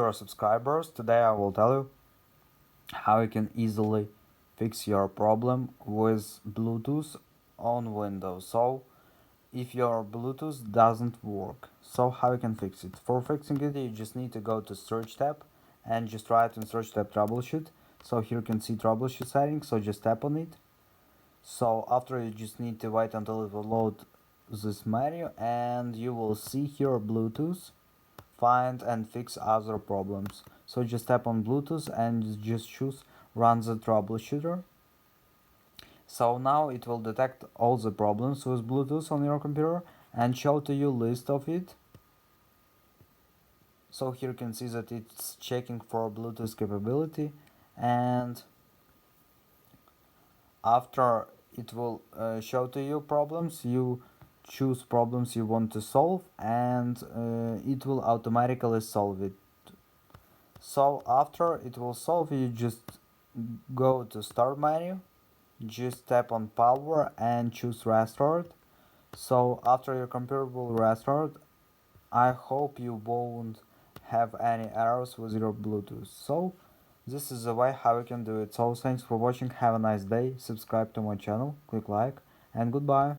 Your subscribers, today I will tell you how you can easily fix your problem with Bluetooth on Windows. So if your Bluetooth doesn't work, so how you can fix it? For fixing it, you just need to go to search tab and just write in search tab troubleshoot. So here you can see troubleshoot settings, so just tap on it. So after, you just need to wait until it will load this menu and you will see here Bluetooth, find and fix other problems. So just tap on Bluetooth and just choose run the troubleshooter. So now it will detect all the problems with Bluetooth on your computer and show to you list of it. So here you can see that it's checking for Bluetooth capability, and after it will show to you problems, you choose problems you want to solve, and it will automatically solve it. So after it will solve, you just go to start menu, just tap on power and choose restart. So after your computer will restart, I hope you won't have any errors with your Bluetooth. So this is the way how you can do it. So thanks for watching, have a nice day, subscribe to my channel, click like, and goodbye.